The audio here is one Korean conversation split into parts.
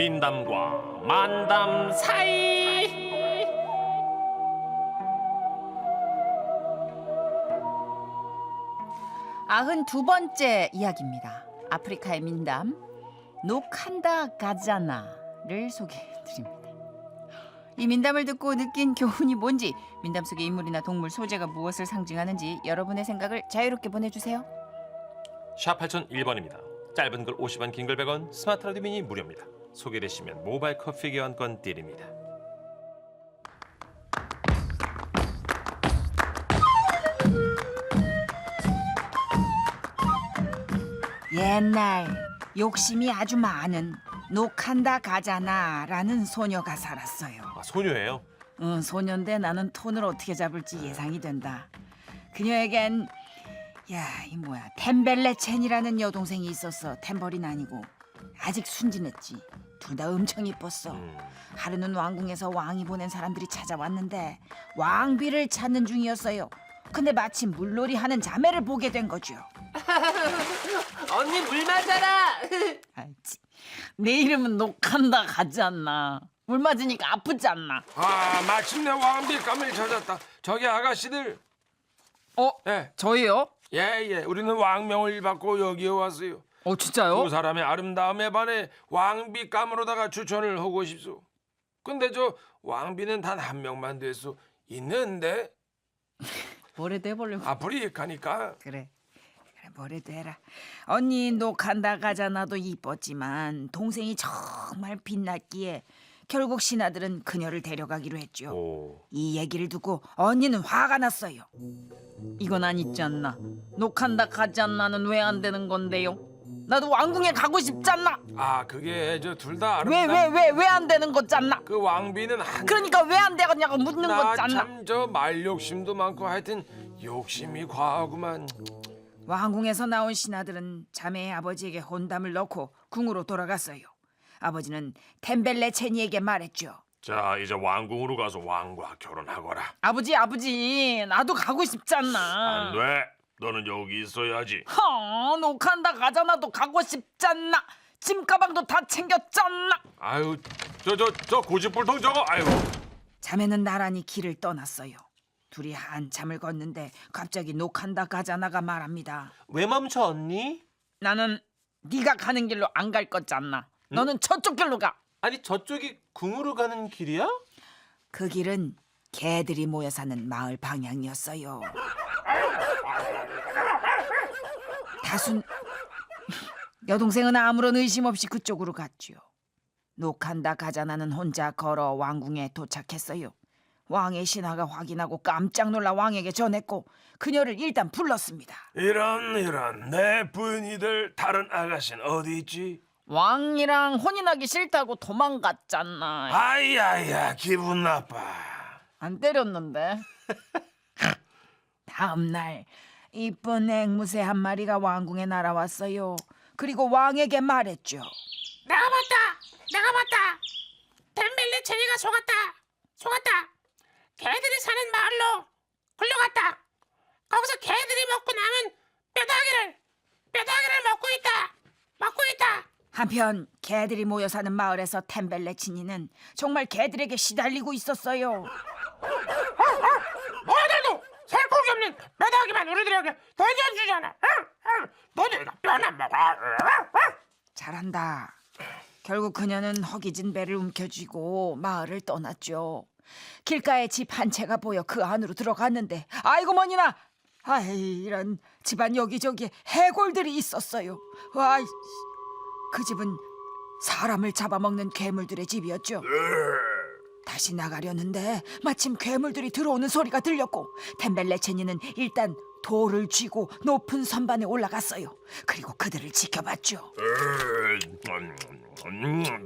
민담과 만담 사이. 92번째 이야기입니다. 아프리카의 민담 노칸다 가자나를 소개해드립니다. 이 민담을 듣고 느낀 교훈이 뭔지, 민담 속의 인물이나 동물, 소재가 무엇을 상징하는지 여러분의 생각을 자유롭게 보내주세요. 샵 8001번입니다. 짧은 글 50원, 긴 글 100원, 스마트 라디오 미니 무료입니다. 소개되시면 모바일 커피 교환권 드립니다. 옛날 욕심이 아주 많은 노칸다 가자나라는 소녀가 살았어요. 아, 소녀예요? 소년데 나는 톤을 어떻게 잡을지 예상이 된다. 그녀에겐 템벨레첸이라는 여동생이 있었어. 템버린 아니고 아직 순진했지. 둘 다 엄청 이뻤어. 하루는 왕궁에서 왕이 보낸 사람들이 찾아왔는데 왕비를 찾는 중이었어요. 근데 마침 물놀이 하는 자매를 보게 된 거죠. 언니 물 맞아라. 알지. 내 이름은 노칸다 가지 않나. 물 맞으니까 아프지 않나. 아, 마침내 왕비감을 찾았다. 저기 아가씨들. 예, 저예요? 예. 우리는 왕명을 받고 여기에 왔어요. 진짜요? 두 사람의 아름다움에 반해 왕비감으로다가 추천을 하고 싶소. 근데 저 왕비는 단 한 명만 됐소. 있는데 뭐래도 해보려고. 아프리카니까. 그래 뭐래도 해라. 언니 노칸다 가자나도 이뻤지만 동생이 정말 빛났기에 결국 신하들은 그녀를 데려가기로 했죠. 오. 이 얘기를 듣고 언니는 화가 났어요. 이건 아니지 않나. 노칸다 가자나는 왜 안 되는 건데요? 나도 왕궁에 가고 싶지 않나. 아, 그게 저 둘 다 왜 아름다운. 안 되는 거지 않나. 그 왕비는 한. 그러니까 왜 안 되겠냐고 묻는 거지 않나. 나참 저 말욕심도 많고 하여튼 욕심이 과하구만. 왕궁에서 나온 신하들은 자매의 아버지에게 혼담을 넣고 궁으로 돌아갔어요. 아버지는 템벨레체니에게 말했죠. 자, 이제 왕궁으로 가서 왕과 결혼하거라. 아버지 나도 가고 싶지 않나. 안 돼. 너는 여기 있어야지. 노칸다 가자나도 가고 싶지 않나. 짐 가방도 다 챙겼잖아. 아유, 저 고집불통 저거. 아유. 자매는 나란히 길을 떠났어요. 둘이 한참을 걷는데 갑자기 노칸다 가자나가 말합니다. 왜 멈춰 언니? 나는 네가 가는 길로 안 갈 거잖아. 너는 저쪽 길로 가. 아니 저쪽이 궁으로 가는 길이야? 그 길은 개들이 모여 사는 마을 방향이었어요. 다순 여동생은 아무런 의심 없이 그쪽으로 갔죠. 노칸다 가자나는 혼자 걸어 왕궁에 도착했어요. 왕의 신하가 확인하고 깜짝 놀라 왕에게 전했고 그녀를 일단 불렀습니다. 이런 내 부인이들 다른 아가씨는 어디 있지? 왕이랑 혼인하기 싫다고 도망갔잖아. 아야야, 기분 나빠. 안 때렸는데. 다음 날 이쁜 앵무새 한 마리가 왕궁에 날아왔어요. 그리고 왕에게 말했죠. 내가 봤다. 템벨레 체니가 속았다. 개들이 사는 마을로 굴러갔다. 거기서 개들이 먹고 남은 뼈다귀를 먹고 있다. 한편 개들이 모여 사는 마을에서 템벨레치니는 정말 개들에게 시달리고 있었어요. 너희들도 살코기 없는 뼈다귀만 우리들에게 던져주잖아. 너희들 뼈나 먹어. 잘한다. 결국 그녀는 허기진 배를 움켜쥐고 마을을 떠났죠. 길가에 집 한 채가 보여 그 안으로 들어갔는데 아이고 머니나, 이런 집안 여기저기 해골들이 있었어요. 그 집은 사람을 잡아먹는 괴물들의 집이었죠. 다시 나가려는데 마침 괴물들이 들어오는 소리가 들렸고 템벨레체니는 일단 돌을 쥐고 높은 선반에 올라갔어요. 그리고 그들을 지켜봤죠.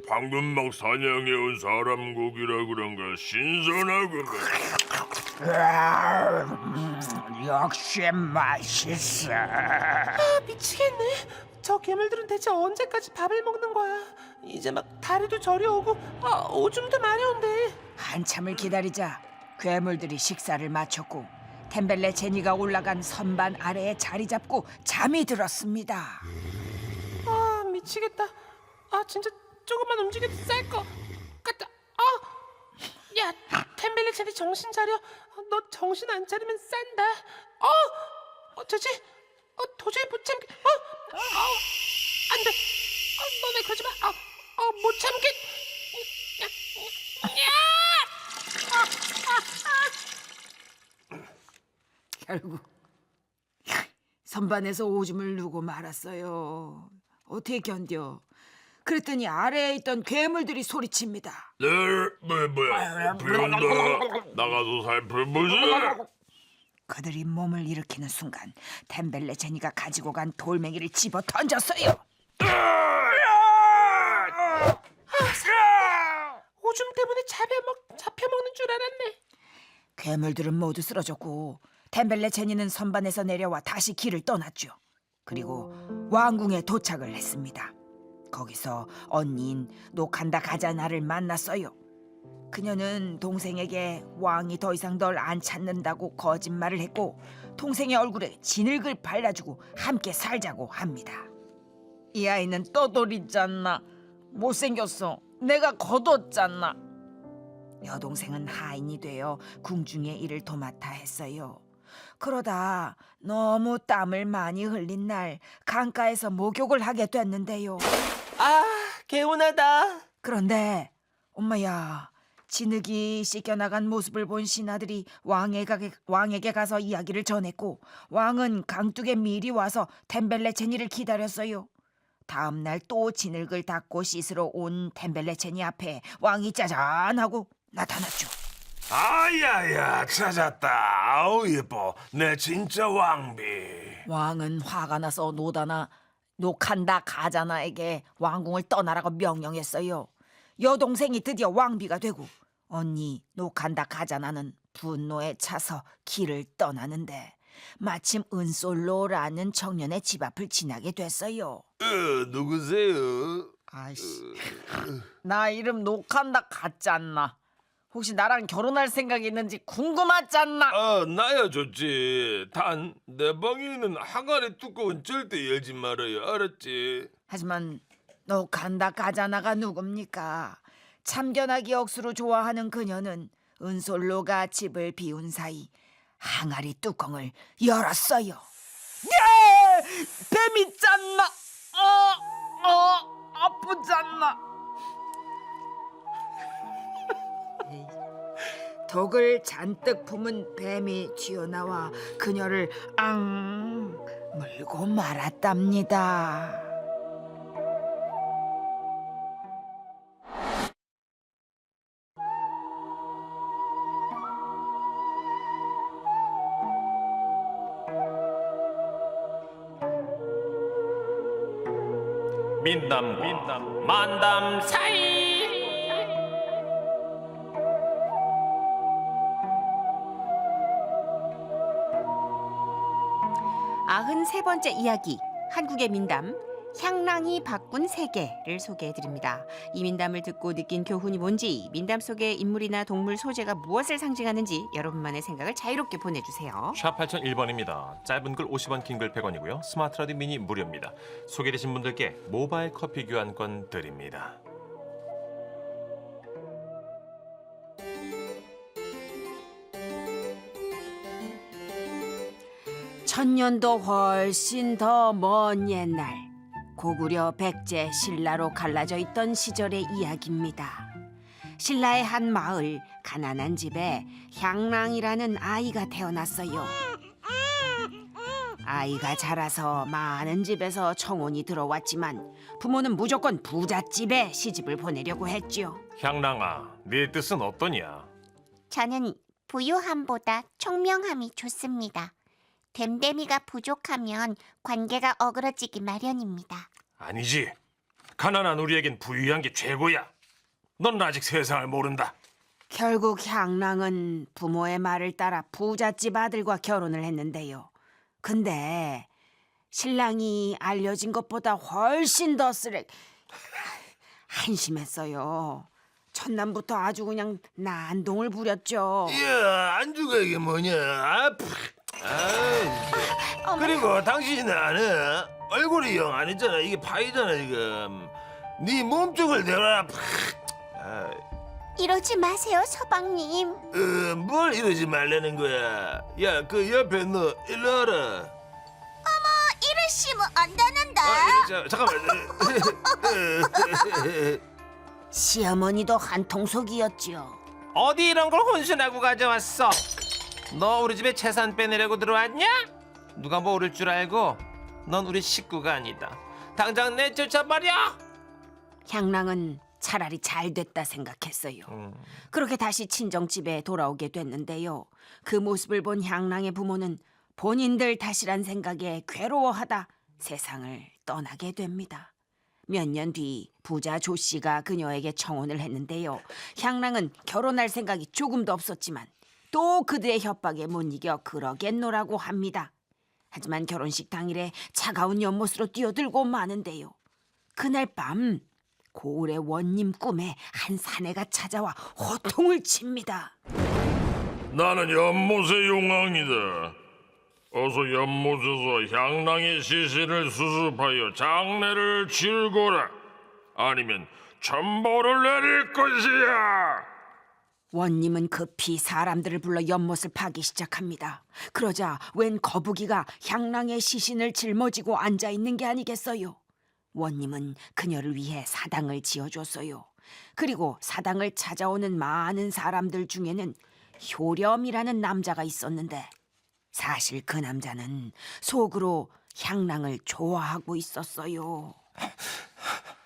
방금 막 사냥해 온 사람 고기라 그런가 신선하구만. 역시 맛있어. 미치겠네. 저 괴물들은 대체 언제까지 밥을 먹는 거야? 이제 막 다리도 저려오고 오줌도 마려운데. 한참을 기다리자 괴물들이 식사를 마쳤고 템벨레체니가 올라간 선반 아래에 자리 잡고 잠이 들었습니다. 미치겠다. 진짜 조금만 움직여도 쌀 것 같다. 야, 템벨레체리 정신 차려. 너 정신 안 차리면 싼다. 어쩌지? 도저히 못 참겠. 안 돼. 너네 그러지 마. 못 참겠. 결국 선반에서 오줌을 누고 말았어요. 어떻게 견뎌? 그랬더니 아래에 있던 괴물들이 소리칩니다. 뭐야 비온다. 나가서 살펴보자. 그들이 몸을 일으키는 순간 템벨레 제니가 가지고 간 돌멩이를 집어 던졌어요. 오줌 때문에 잡혀먹는 줄 알았네. 괴물들은 모두 쓰러졌고 템벨레 제니는 선반에서 내려와 다시 길을 떠났죠. 그리고 왕궁에 도착을 했습니다. 거기서 언니인 노칸다 가자나를 만났어요. 그녀는 동생에게 왕이 더 이상 널 안 찾는다고 거짓말을 했고 동생의 얼굴에 진흙을 발라주고 함께 살자고 합니다. 이 아이는 떠돌이잖아. 못생겼어. 내가 거뒀잖아. 여동생은 하인이 되어 궁중의 일을 도맡아 했어요. 그러다 너무 땀을 많이 흘린 날 강가에서 목욕을 하게 됐는데요. 개운하다. 그런데 엄마야, 진흙이 씻겨나간 모습을 본 신하들이 왕에게 가서 이야기를 전했고 왕은 강둑에 미리 와서 템벨레 체니를 기다렸어요. 다음 날 또 진흙을 닦고 씻으러 온 템벨레 체니 앞에 왕이 짜잔하고 나타났죠. 아야야 찾았다. 아우 예뻐. 내 진짜 왕비. 왕은 화가 나서 노칸다 가자나에게 왕궁을 떠나라고 명령했어요. 여동생이 드디어 왕비가 되고 언니 노칸다 가자나는 분노에 차서 길을 떠나는데 마침 은솔로라는 청년의 집 앞을 지나게 됐어요. 누구세요? 아이씨, 나 이름 노칸다 가잖나. 혹시 나랑 결혼할 생각이 있는지 궁금하잖아. 나야 좋지. 단 내 방에 있는 항아리 뚜껑은 절대 열지 말아요. 알았지? 하지만 노칸다 가자나가 누굽니까? 참견하기 억수로 좋아하는 그녀는 은솔로가 집을 비운 사이 항아리 뚜껑을 열었어요. 뱀이 짠나. 아프잖나. 독을 잔뜩 품은 뱀이 튀어나와 그녀를 물고 말았답니다. 민담과 만담 사이. 93번째 이야기, 한국의 민담 향랑이 바꾼 세계를 소개해드립니다. 이 민담을 듣고 느낀 교훈이 뭔지, 민담 속의 인물이나 동물 소재가 무엇을 상징하는지 여러분만의 생각을 자유롭게 보내주세요. 샵 8001번입니다. 짧은 글 50원, 긴 글 100원이고요. 스마트 라디오 미니 무료입니다. 소개되신 분들께 모바일 커피 교환권 드립니다. 천년도 훨씬 더 먼 옛날, 고구려 백제 신라로 갈라져 있던 시절의 이야기입니다. 신라의 한 마을 가난한 집에 향랑이라는 아이가 태어났어요. 아이가 자라서 많은 집에서 청혼이 들어왔지만 부모는 무조건 부잣집에 시집을 보내려고 했지요. 향랑아, 네 뜻은 어떠냐? 저는 부유함보다 총명함이 좋습니다. 됨됨이가 부족하면 관계가 어그러지기 마련입니다. 아니지. 가난한 우리에겐 부유한 게 최고야. 넌 아직 세상을 모른다. 결국 향랑은 부모의 말을 따라 부잣집 아들과 결혼을 했는데요. 근데 신랑이 알려진 것보다 훨씬 더 한심했어요. 첫날부터 아주 그냥 난동을 부렸죠. 야 안주가 이게 뭐냐? 그리고 당신이 나는 얼굴이 영 아니잖아. 이게 파이잖아 지금. 네 몸쪽을 내놔. 이러지 마세요, 서방님. 뭘 이러지 말라는 거야? 야, 그 옆에 너 일로 와라. 이러시면 안 되는데. 잠깐만. 시어머니도 한통속이었지요. 어디 이런 걸 혼신하고 가져왔어? 너 우리 집에 재산 빼내려고 들어왔냐? 누가 모를 줄 알고? 넌 우리 식구가 아니다. 당장 내쫓아버려! 향랑은 차라리 잘 됐다 생각했어요. 그렇게 다시 친정집에 돌아오게 됐는데요. 그 모습을 본 향랑의 부모는 본인들 탓이란 생각에 괴로워하다 세상을 떠나게 됩니다. 몇 년 뒤 부자 조 씨가 그녀에게 청혼을 했는데요. 향랑은 결혼할 생각이 조금도 없었지만 또 그들의 협박에 못 이겨 그러겠노라고 합니다. 하지만 결혼식 당일에 차가운 연못으로 뛰어들고 마는데요. 그날 밤 고을의 원님 꿈에 한 사내가 찾아와 호통을 칩니다. 나는 연못의 용왕이다. 어서 연못에서 향랑의 시신을 수습하여 장례를 치르거라. 아니면 천벌을 내릴 것이야. 원님은 급히 사람들을 불러 연못을 파기 시작합니다. 그러자 웬 거북이가 향랑의 시신을 짊어지고 앉아있는 게 아니겠어요. 원님은 그녀를 위해 사당을 지어줬어요. 그리고 사당을 찾아오는 많은 사람들 중에는 효렴이라는 남자가 있었는데 사실 그 남자는 속으로 향랑을 좋아하고 있었어요.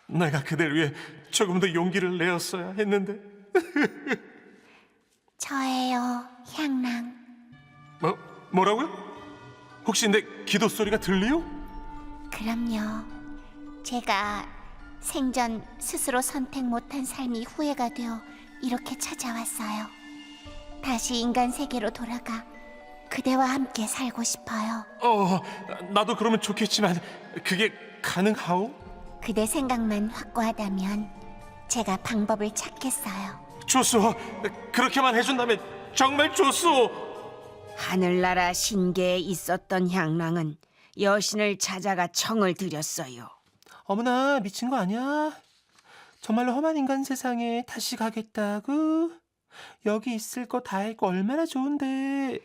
내가 그댈 위해 조금 더 용기를 내었어야 했는데. 저예요, 향랑. 뭐라고요? 혹시 내 기도 소리가 들리요? 그럼요. 제가 생전 스스로 선택 못한 삶이 후회가 되어 이렇게 찾아왔어요. 다시 인간 세계로 돌아가 그대와 함께 살고 싶어요. 나도 그러면 좋겠지만 그게 가능하오? 그대 생각만 확고하다면 제가 방법을 찾겠어요. 좋소. 그렇게만 해준다면 정말 좋소. 하늘나라 신계에 있었던 향랑은 여신을 찾아가 청을 드렸어요. 어머나 미친 거 아니야? 정말로 험한 인간 세상에 다시 가겠다고? 여기 있을 거 다 있고 얼마나 좋은데.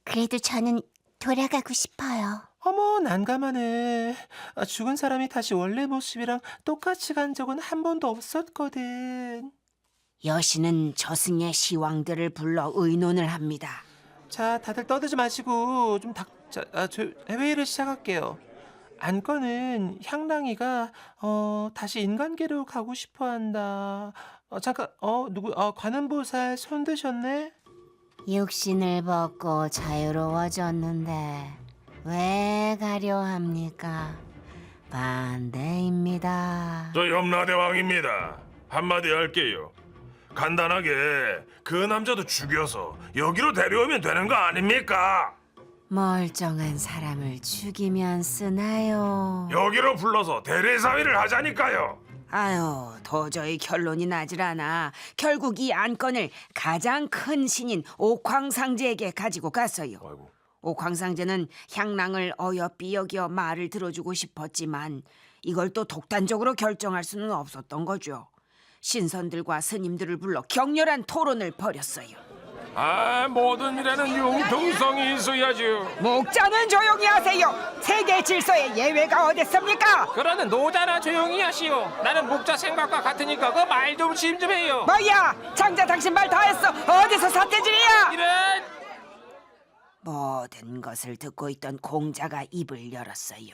그래도 저는 돌아가고 싶어요. 어머 난감하네. 죽은 사람이 다시 원래 모습이랑 똑같이 간 적은 한 번도 없었거든. 여신은 저승의 시왕들을 불러 의논을 합니다. 자 다들 떠들지 마시고 좀 회의를 시작할게요. 안건은 향랑이가 다시 인간계로 가고 싶어한다. 잠깐 누구 관음보살 손 드셨네? 육신을 벗고 자유로워졌는데 왜 가려 합니까? 반대입니다. 저 염라대왕입니다. 한마디 할게요. 간단하게 그 남자도 죽여서 여기로 데려오면 되는 거 아닙니까? 멀쩡한 사람을 죽이면 쓰나요? 여기로 불러서 대리사위를 하자니까요. 아유, 도저히 결론이 나질 않아. 결국 이 안건을 가장 큰 신인 옥황상제에게 가지고 갔어요. 옥황상제는 향랑을 어여삐 여겨 말을 들어주고 싶었지만 이걸 또 독단적으로 결정할 수는 없었던 거죠. 신선들과 스님들을 불러 격렬한 토론을 벌였어요. 모든 일에는 융통성이 있어야죠. 목자는 조용히 하세요. 세계 질서에 예외가 어딨습니까? 그러는 노자나 조용히 하시오. 나는 목자 생각과 같으니까 그 말 좀 심 좀 해요. 뭐야? 장자 당신 말 다 했어. 어디서 삿대질이야? 이런 모든 것을 듣고 있던 공자가 입을 열었어요.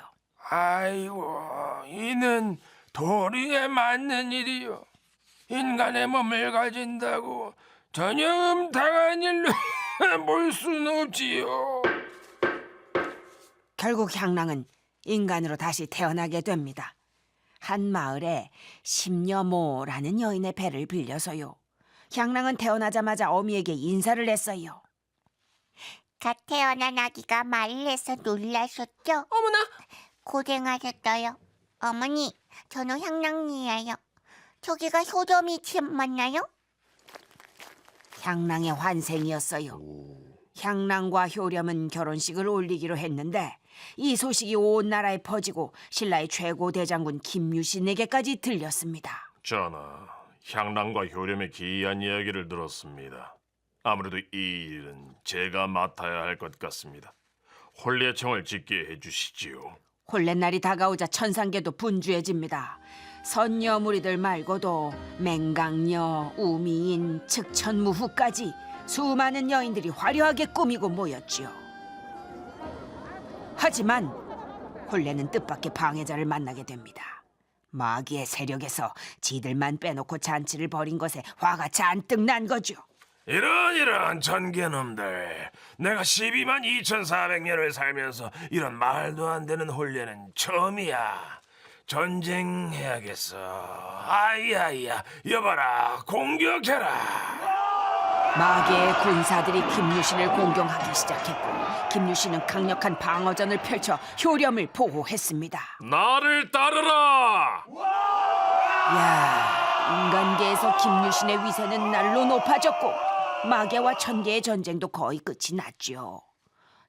아이고, 이는 도리에 맞는 일이요. 인간의 몸을 가진다고 전혀 음탕한 일로 볼 수는 없지요. 결국 향랑은 인간으로 다시 태어나게 됩니다. 한 마을에 심여모라는 여인의 배를 빌려서요. 향랑은 태어나자마자 어미에게 인사를 했어요. 갓 태어난 아기가 말을 해서 놀라셨죠? 어머나 고생하셨어요. 어머니, 저는 향랑이에요. 저기가 효dom이 집 맞나요? 향랑의 환생이었어요. 향랑과 효렴은 결혼식을 올리기로 했는데 이 소식이 온 나라에 퍼지고 신라의 최고 대장군 김유신에게까지 들렸습니다. 전하, 향랑과 효렴의 기이한 이야기를 들었습니다. 아무래도 이 일은 제가 맡아야 할 것 같습니다. 혼례청을 짓게 해주시지요. 혼례날이 다가오자 천상계도 분주해집니다. 선녀 무리들 말고도 맹강녀, 우미인, 측천무후까지 수많은 여인들이 화려하게 꾸미고 모였지요. 하지만 혼례는 뜻밖의 방해자를 만나게 됩니다. 마귀의 세력에서 지들만 빼놓고 잔치를 벌인 것에 화가 잔뜩 난 거죠. 이런 전개놈들. 내가 12만 2,400년을 살면서 이런 말도 안 되는 혼례는 처음이야. 전쟁해야겠어. 아이야이야, 여봐라, 공격해라. 마계의 군사들이 김유신을 공격하기 시작했고 김유신은 강력한 방어전을 펼쳐 효렴을 보호했습니다. 나를 따르라. 야, 인간계에서 김유신의 위세는 날로 높아졌고 마계와 천계의 전쟁도 거의 끝이 났죠.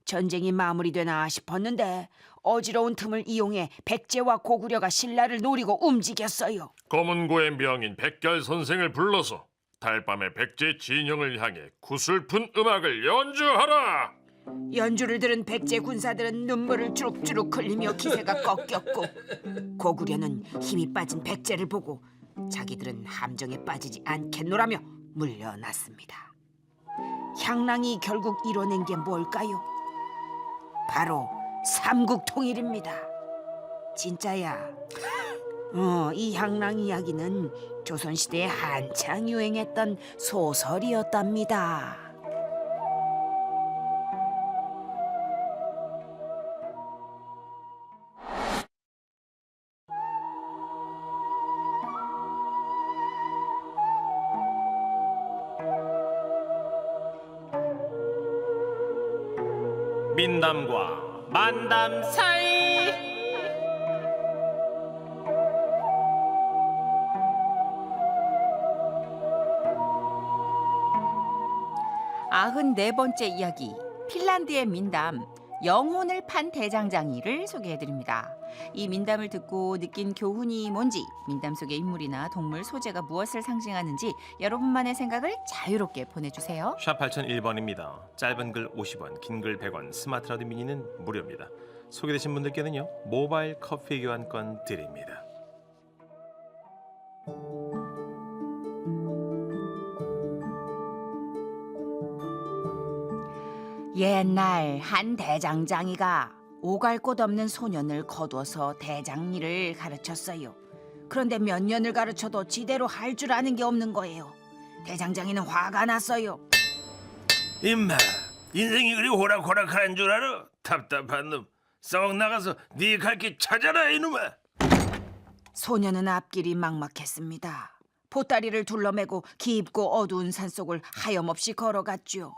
전쟁이 마무리되나 싶었는데 어지러운 틈을 이용해 백제와 고구려가 신라를 노리고 움직였어요. 검은고의 명인 백결 선생을 불러서 달밤에 백제 진영을 향해 구슬픈 음악을 연주하라. 연주를 들은 백제 군사들은 눈물을 주룩주룩 흘리며 기세가 꺾였고 고구려는 힘이 빠진 백제를 보고 자기들은 함정에 빠지지 않겠노라며 물려났습니다. 향랑이 결국 이뤄낸 게 뭘까요? 바로 삼국통일입니다. 진짜야. 이 향랑 이야기는 조선시대에 한창 유행했던 소설이었답니다. 민담과 만담 사이. 아흔네 번째 이야기, 핀란드의 민담, 영혼을 판 대장장이를 소개해드립니다. 이 민담을 듣고 느낀 교훈이 뭔지, 민담 속의 인물이나 동물, 소재가 무엇을 상징하는지 여러분만의 생각을 자유롭게 보내주세요. 샵 8001번입니다. 짧은 글 50원, 긴 글 100원, 스마트 라디오 미니는 무료입니다. 소개되신 분들께는요, 모바일 커피 교환권 드립니다. 옛날 한 대장장이가 오갈 곳 없는 소년을 거둬서 대장일을 가르쳤어요. 그런데 몇 년을 가르쳐도 지대로 할 줄 아는 게 없는 거예요. 대장장이는 화가 났어요. 임마, 인생이 그리 호락호락한 줄 알아? 답답한 놈. 썩 나가서 네 갈 길 찾아라 이놈아. 소년은 앞길이 막막했습니다. 보따리를 둘러매고 깊고 어두운 산속을 하염없이 걸어갔죠.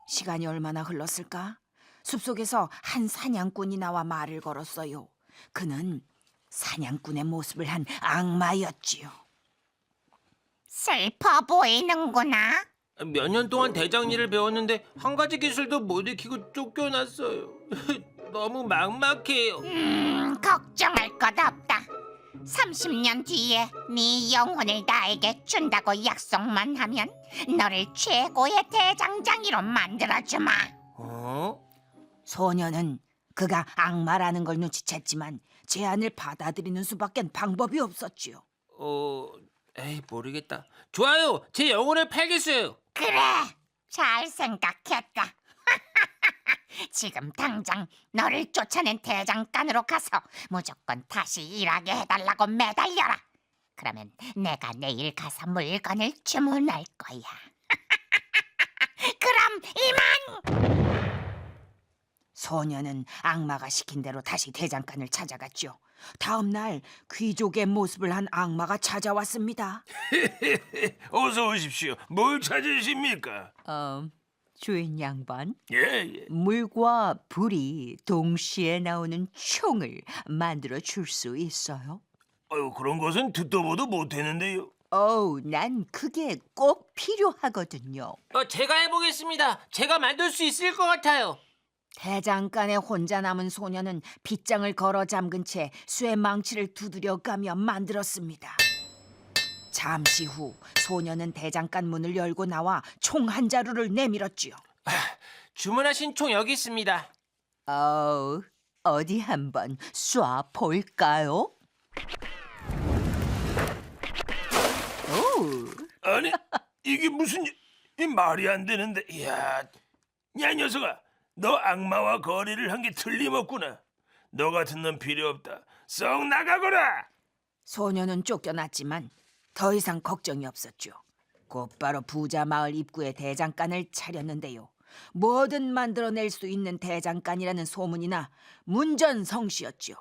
시간이 얼마나 흘렀을까? 숲속에서 한 사냥꾼이 나와 말을 걸었어요. 그는 사냥꾼의 모습을 한 악마였지요. 슬퍼 보이는구나. 몇 년 동안 대장일을 배웠는데 한 가지 기술도 못 익히고 쫓겨났어요. 너무 막막해요. 걱정할 것 없다. 30년 뒤에 네 영혼을 나에게 준다고 약속만 하면 너를 최고의 대장장이로 만들어주마. 소년은 그가 악마라는 걸 눈치챘지만 제안을 받아들이는 수밖엔 방법이 없었지요. 에이 모르겠다. 좋아요, 제 영혼을 팔겠어요. 그래, 잘 생각했다. 지금 당장 너를 쫓아낸 대장간으로 가서 무조건 다시 일하게 해달라고 매달려라. 그러면 내가 내일 가서 물건을 주문할 거야. 그럼 이만! 소년은 악마가 시킨 대로 다시 대장간을 찾아갔죠. 다음 날 귀족의 모습을 한 악마가 찾아왔습니다. 어서 오십시오. 뭘 찾으십니까? 주인 양반, 예. 물과 불이 동시에 나오는 총을 만들어 줄 수 있어요? 아유, 그런 것은 듣도 보도 못했는데요. 난 그게 꼭 필요하거든요. 제가 해보겠습니다. 제가 만들 수 있을 것 같아요. 대장간에 혼자 남은 소녀는 빗장을 걸어 잠근 채 쇠 망치를 두드려 까며 만들었습니다. 잠시 후 소녀는 대장간 문을 열고 나와 총 한 자루를 내밀었지요. 주문하신 총 여기 있습니다. 어디 한번 쏴 볼까요? 아니 이게 무슨 이 말이 안 되는데. 이야, 야 녀석아, 너 악마와 거래를 한 게 틀림없구나. 너 같은 놈 필요 없다. 썩 나가거라. 소녀는 쫓겨났지만 더 이상 걱정이 없었죠. 곧바로 부자 마을 입구에 대장간을 차렸는데요. 뭐든 만들어낼 수 있는 대장간이라는 소문이나 문전성시였죠.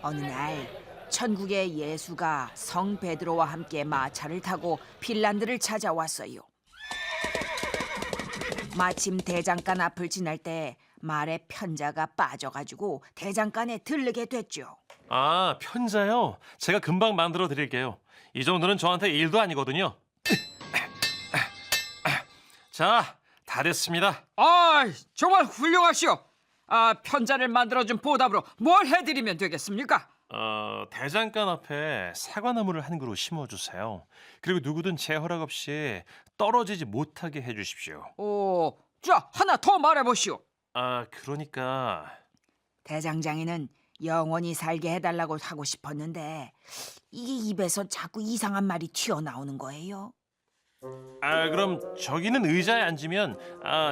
어느 날 천국의 예수가 성 베드로와 함께 마차를 타고 핀란드를 찾아왔어요. 마침 대장간 앞을 지날 때 말에 편자가 빠져가지고 대장간에 들르게 됐죠. 아, 편자요? 제가 금방 만들어 드릴게요. 이 정도는 저한테 일도 아니거든요. 자, 다 됐습니다. 아, 정말 훌륭하시오. 편자를 만들어준 보답으로 뭘 해드리면 되겠습니까? 대장간 앞에 사과나무를 한 그루 심어주세요. 그리고 누구든 제 허락 없이 떨어지지 못하게 해주십시오. 자, 하나 더 말해보시오. 그러니까 대장장이는 영원히 살게 해달라고 하고 싶었는데 이게 입에서 자꾸 이상한 말이 튀어나오는 거예요. 그럼 저기는 의자에 앉으면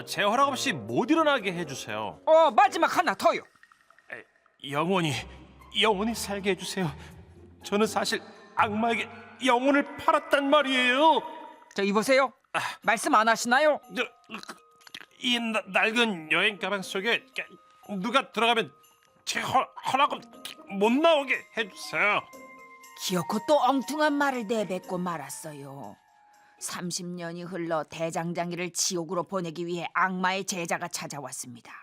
제 허락 없이 못 일어나게 해주세요. 마지막 하나 더요. 영원히 살게 해주세요. 저는 사실 악마에게 영혼을 팔았단 말이에요. 자, 이보세요. 말씀 안 하시나요? 이 낡은 여행 가방 속에 누가 들어가면 제 허락을 못 나오게 해주세요. 기어코 또 엉뚱한 말을 내뱉고 말았어요. 30년이 흘러 대장장이를 지옥으로 보내기 위해 악마의 제자가 찾아왔습니다.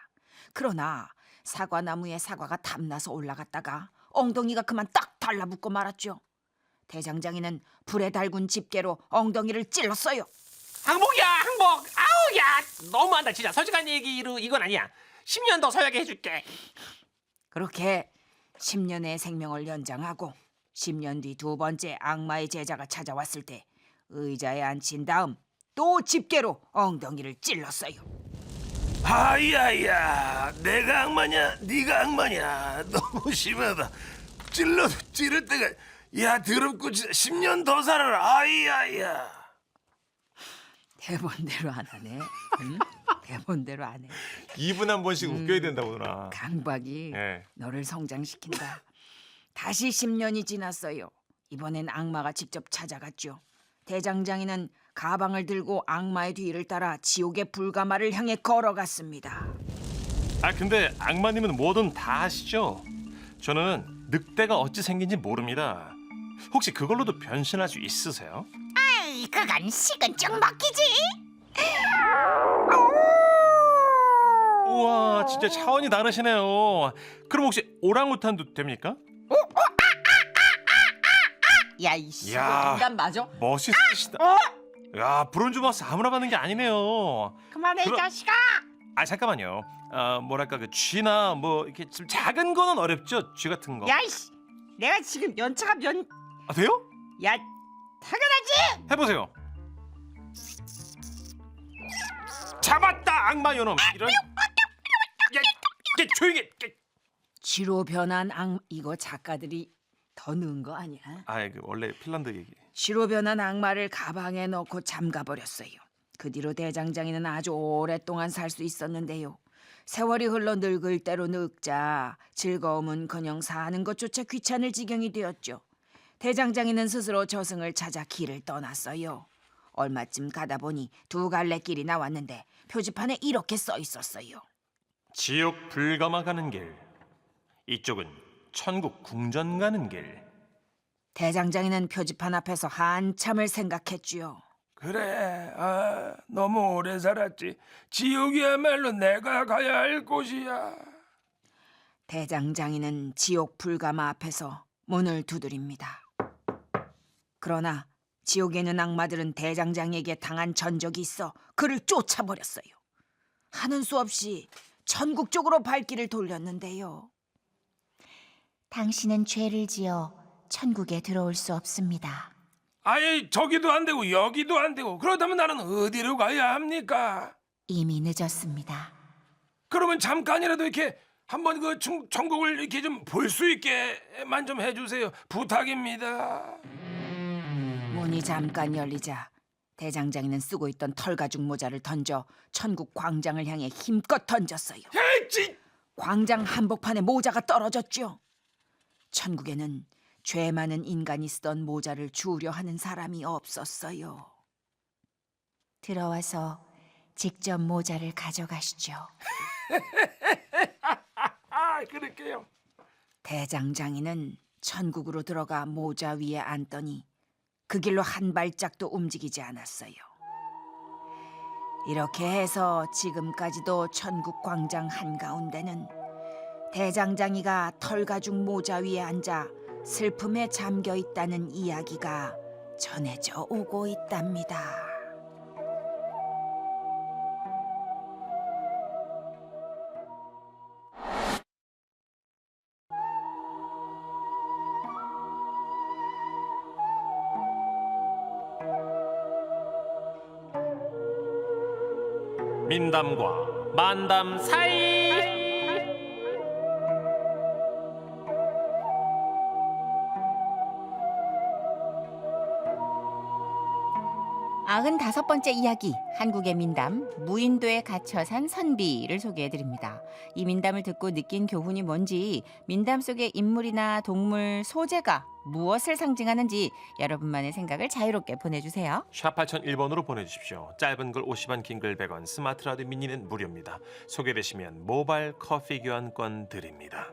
그러나 사과나무에 사과가 탐나서 올라갔다가 엉덩이가 그만 딱 달라붙고 말았죠. 대장장이는 불에 달군 집게로 엉덩이를 찔렀어요. 항복이야, 항복. 아우, 야, 너무한다 진짜. 솔직한 얘기로 이건 아니야. 10년 더 서약해 줄게. 그렇게 10년의 생명을 연장하고 10년 뒤 두 번째 악마의 제자가 찾아왔을 때 의자에 앉힌 다음 또 집게로 엉덩이를 찔렀어요. 아야야, 내가 악마냐 네가 악마냐. 너무 심하다. 찌를 때가. 야, 더럽고 진짜 10년 더 살아라. 아야야. 대본대로 안 하네. 응? 대본대로 안 해. 2분 한 번씩 웃겨야 된다고 누나. 강박이 예. 너를 성장시킨다. 다시 10년이 지났어요. 이번엔 악마가 직접 찾아갔죠. 대장장이는 가방을 들고 악마의 뒤를 따라 지옥의 불가마를 향해 걸어갔습니다. 근데 악마님은 뭐든 다 하시죠? 저는 늑대가 어찌 생긴지 모릅니다. 혹시 그걸로도 변신할 수 있으세요? 아이, 그건 식은 죽 먹기지. 우와, 진짜 차원이 다르시네요. 그럼 혹시 오랑우탄도 됩니까? 야, 이씨, 야. 인간 맞아? 멋있으시다. 야, 브론즈버스 아무나 받는 게 아니네요. 그만해, 이 그럼- 자식아. 잠깐만요. 뭐랄까 그 쥐나 뭐 이렇게 좀 작은 거는 어렵죠? 쥐 같은 거. 야, 이씨, 내가 지금 연차가 돼요? 야, 당연하지. 해보세요. 잡았다, 악마 요놈. 이런. 야, 조용히. 쥐로 변한 악마, 이거 작가들이 더 넣은 거 아니야? 그 원래 핀란드 얘기. 쥐로 변한 악마를 가방에 넣고 잠가버렸어요. 그 뒤로 대장장이는 아주 오랫동안 살 수 있었는데요. 세월이 흘러 늙을 대로 늙자 즐거움은커녕 사는 것조차 귀찮을 지경이 되었죠. 대장장이는 스스로 저승을 찾아 길을 떠났어요. 얼마쯤 가다 보니 두 갈래 길이 나왔는데 표지판에 이렇게 써 있었어요. 지옥 불가마 가는 길. 이쪽은 천국 궁전 가는 길. 대장장이는 표지판 앞에서 한참을 생각했지요. 그래, 너무 오래 살았지. 지옥이야말로 내가 가야 할 곳이야. 대장장이는 지옥 불가마 앞에서 문을 두드립니다. 그러나 지옥에 있는 악마들은 대장장이에게 당한 전적이 있어 그를 쫓아버렸어요. 하는 수 없이 천국 쪽으로 발길을 돌렸는데요. 당신은 죄를 지어 천국에 들어올 수 없습니다. 아예 저기도 안 되고 여기도 안 되고 그렇다면 나는 어디로 가야 합니까? 이미 늦었습니다. 그러면 잠깐이라도 이렇게 한번 그 천국을 이렇게 좀 볼 수 있게만 좀 해주세요. 부탁입니다. 문이 잠깐 열리자 대장장이는 쓰고 있던 털가죽 모자를 던져 천국 광장을 향해 힘껏 던졌어요. 에이씨! 광장 한복판에 모자가 떨어졌죠. 천국에는 죄 많은 인간이 쓰던 모자를 주우려 하는 사람이 없었어요. 들어와서 직접 모자를 가져가시죠. 아, 그럴게요. 대장장이는 천국으로 들어가 모자 위에 앉더니 그 길로 한 발짝도 움직이지 않았어요. 이렇게 해서 지금까지도 천국 광장 한가운데는 대장장이가 털가죽 모자 위에 앉아 슬픔에 잠겨 있다는 이야기가 전해져 오고 있답니다. 민담과 만담 사이. 95번째 이야기, 한국의 민담, 무인도에 갇혀 산 선비를 소개해드립니다. 이 민담을 듣고 느낀 교훈이 뭔지, 민담 속의 인물이나 동물, 소재가 무엇을 상징하는지 여러분만의 생각을 자유롭게 보내주세요. 샵 8001번으로 보내주십시오. 짧은 글 50원, 긴 글 100원, 스마트 라디오 미니는 무료입니다. 소개되시면 모바일 커피 교환권 드립니다.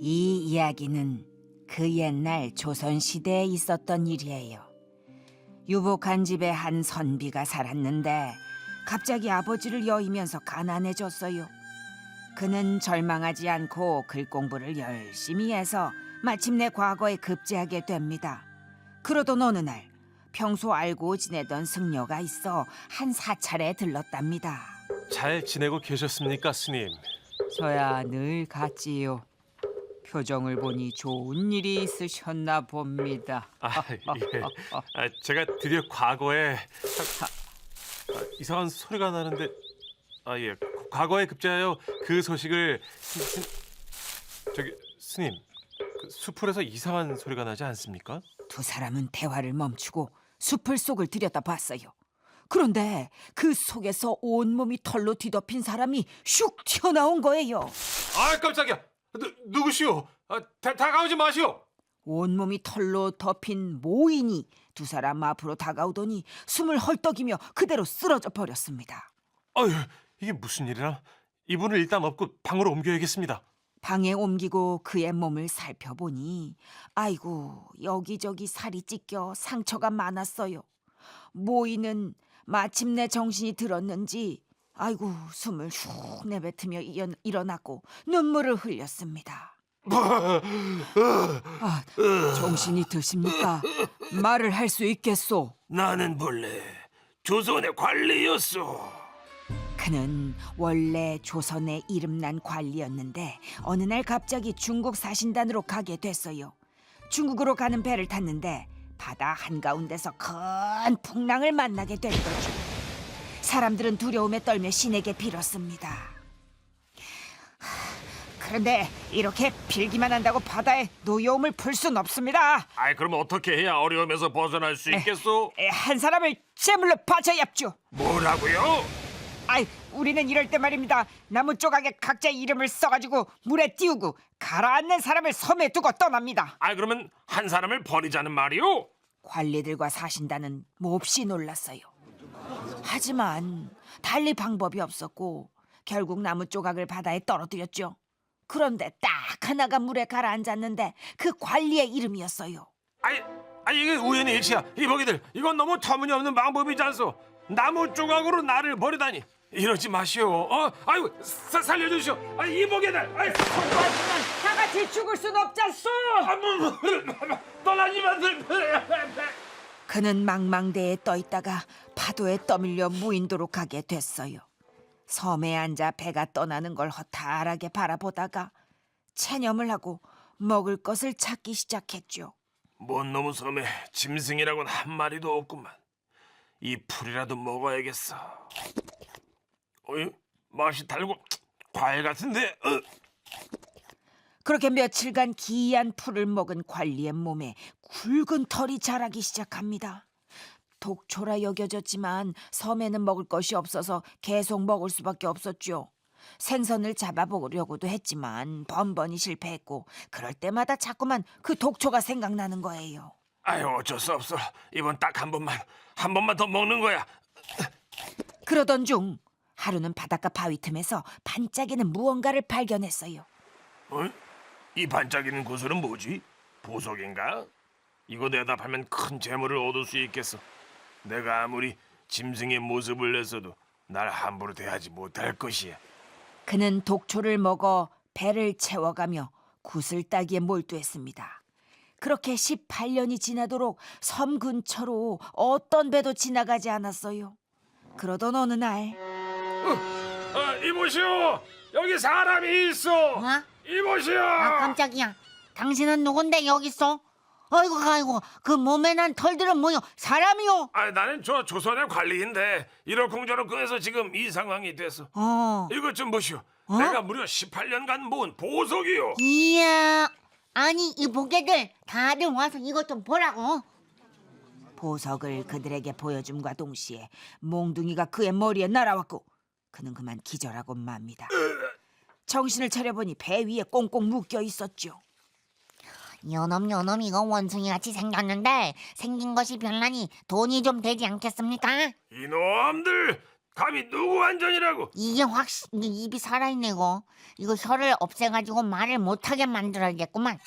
이 이야기는 그 옛날 조선시대에 있었던 일이에요. 유복한 집에 한 선비가 살았는데 갑자기 아버지를 여의면서 가난해졌어요. 그는 절망하지 않고 글 공부를 열심히 해서 마침내 과거에 급제하게 됩니다. 그러던 어느 날 평소 알고 지내던 승려가 있어 한 사찰에 들렀답니다. 잘 지내고 계셨습니까, 스님? 저야 늘 같지요. 표정을 보니 좋은 일이 있으셨나 봅니다. 예. 제가 드디어 과거에 이상한 소리가 나는데 예. 과거에 급제하여 그 소식을 저기 스님, 그 수풀에서 이상한 소리가 나지 않습니까? 두 사람은 대화를 멈추고 숲을 속을 들여다 봤어요. 그런데 그 속에서 온몸이 털로 뒤덮인 사람이 슉 튀어나온 거예요. 아, 깜짝이야. 누구시오? 다가오지 마시오. 온몸이 털로 덮인 모인이 두 사람 앞으로 다가오더니 숨을 헐떡이며 그대로 쓰러져 버렸습니다. 아유, 이게 무슨 일이라? 이분을 일단 업고 방으로 옮겨야겠습니다. 방에 옮기고 그의 몸을 살펴보니 아이고 여기저기 살이 찢겨 상처가 많았어요. 모인은 마침내 정신이 들었는지 아이고 숨을 슉 내뱉으며 일어났고 눈물을 흘렸습니다. 정신이 드십니까? 말을 할 수 있겠소? 나는 본래 조선의 관리였어. 그는 원래 조선의 이름난 관리였는데 어느 날 갑자기 중국 사신단으로 가게 됐어요. 중국으로 가는 배를 탔는데 바다 한가운데서 큰 풍랑을 만나게 된 거죠. 사람들은 두려움에 떨며 신에게 빌었습니다. 그런데 이렇게 빌기만 한다고 바다의 노여움을 풀 순 없습니다. 아이 그럼 어떻게 해야 어려움에서 벗어날 수 있겠소? 한 사람을 제물로 바쳐야죠. 뭐라고요? 아이, 우리는 이럴 때 말입니다. 나무 조각에 각자 이름을 써가지고 물에 띄우고 가라앉는 사람을 섬에 두고 떠납니다. 아이 그러면 한 사람을 버리자는 말이오? 관리들과 사신단은 몹시 놀랐어요. 하지만 달리 방법이 없었고 결국 나무 조각을 바다에 떨어뜨렸죠. 그런데 딱 하나가 물에 가라앉았는데 그 관리의 이름이었어요. 아니 이게 우연의 일치야. 이보기들 이건 너무 터무니없는 방법이지 않소. 나무 조각으로 나를 버리다니. 이러지 마시오. 아이고 살려주시오. 이보기들. 다 같이 죽을 순 없잖소. 떠나지 마세요. 그는 망망대해에 떠 있다가 파도에 떠밀려 무인도로 가게 됐어요. 섬에 앉아 배가 떠나는 걸 허탈하게 바라보다가 체념을 하고 먹을 것을 찾기 시작했죠. 뭔 놈의 섬에 짐승이라고는 한 마리도 없구만. 이 풀이라도 먹어야겠어. 어이, 맛이 달고 과일 같은데. 그렇게 며칠간 기이한 풀을 먹은 관리의 몸에 굵은 털이 자라기 시작합니다. 독초라 여겨졌지만 섬에는 먹을 것이 없어서 계속 먹을 수밖에 없었죠. 생선을 잡아보려고도 했지만 번번이 실패했고 그럴 때마다 자꾸만 그 독초가 생각나는 거예요. 아유, 어쩔 수 없어. 이번 딱 한 번만 더 먹는 거야. 그러던 중 하루는 바닷가 바위 틈에서 반짝이는 무언가를 발견했어요. 어? 이 반짝이는 구슬은 뭐지? 보석인가? 이거 대답하면 큰 재물을 얻을 수 있겠어. 내가 아무리 짐승의 모습을 냈어도 날 함부로 대하지 못할 것이야. 그는 독초를 먹어 배를 채워가며 구슬 따기에 몰두했습니다. 그렇게 18년이 지나도록 섬 근처로 어떤 배도 지나가지 않았어요. 그러던 어느 날 이보시오, 여기 사람이 있어. 어? 이보시오. 아, 깜짝이야. 당신은 누군데 여기 있어? 아이고 아이고, 그 몸에 난 털들은 뭐요? 사람이요? 아, 나는 저 조선의 관리인데 이러쿵저러쿵해서 지금 이 상황이 됐어. 이것 좀 보시오. 내가 무려 18년간 모은 보석이요. 이야, 아니 이 보게들 다들 와서 이것 좀 보라고. 보석을 그들에게 보여줌과 동시에 몽둥이가 그의 머리에 날아왔고 그는 그만 기절하고 맙니다. 정신을 차려보니 배 위에 꽁꽁 묶여 있었죠. 요놈 이거 원숭이 같이 생겼는데 생긴 것이 별나니 돈이 좀 되지 않겠습니까? 이놈들 감히 누구 안전이라고? 이게 확실히 입이 살아있네 이거 혀를 없애가지고 말을 못하게 만들어야겠구만.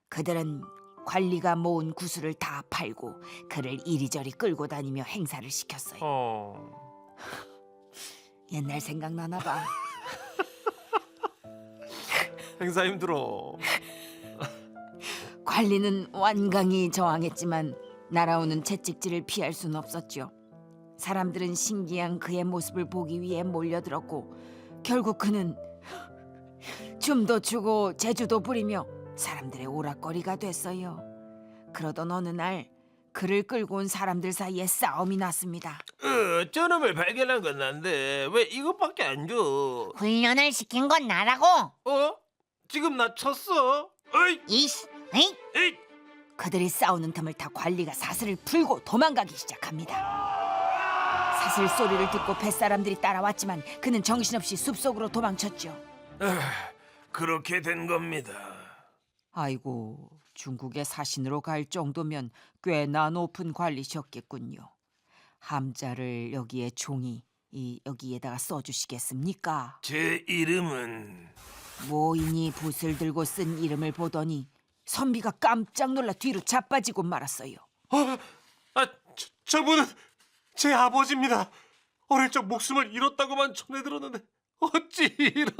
그들은 관리가 모은 구슬을 다 팔고 그를 이리저리 끌고 다니며 행사를 시켰어요. 옛날 생각나나 봐. 행사 힘들어. 관리는 완강히 저항했지만 날아오는 채찍질을 피할 수는 없었죠. 사람들은 신기한 그의 모습을 보기 위해 몰려들었고 결국 그는 춤도 추고 재주도 부리며 사람들의 오락거리가 됐어요. 그러던 어느 날 그를 끌고 온 사람들 사이에 싸움이 났습니다. 저놈을 발견한 건 난데 왜 이것밖에 안 줘? 훈련을 시킨 건 나라고. 지금 나 쳤어. 어이, 이씨, 에이? 에이. 그들이 싸우는 틈을 타 관리가 사슬을 풀고 도망가기 시작합니다. 사슬 소리를 듣고 뱃사람들이 따라왔지만 그는 정신없이 숲속으로 도망쳤죠. 그렇게 된 겁니다. 아이고, 중국의 사신으로 갈 정도면 꽤나 높은 관리셨겠군요. 함자를 여기에 종이 여기에다가 써주시겠습니까? 제 이름은 모인이 붓을 들고 쓴 이름을 보더니 선비가 깜짝 놀라 뒤로 자빠지고 말았어요. 저분은 제 아버지입니다. 어릴 적 목숨을 잃었다고만 전해 들었는데 어찌 이런...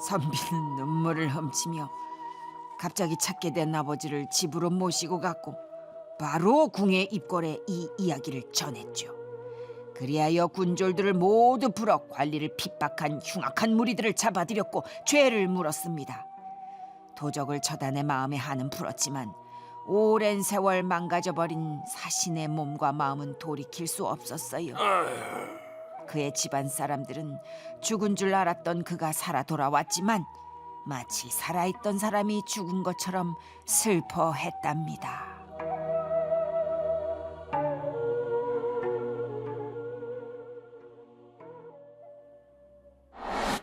선비는 눈물을 훔치며 갑자기 찾게 된 아버지를 집으로 모시고 갔고 바로 궁의 입궐에 이 이야기를 전했죠. 그리하여 군졸들을 모두 풀어 관리를 핍박한 흉악한 무리들을 잡아들였고 죄를 물었습니다. 도적을 처단해 마음의 한은 풀었지만 오랜 세월 망가져버린 사신의 몸과 마음은 돌이킬 수 없었어요. 그의 집안 사람들은 죽은 줄 알았던 그가 살아 돌아왔지만 마치 살아있던 사람이 죽은 것처럼 슬퍼했답니다.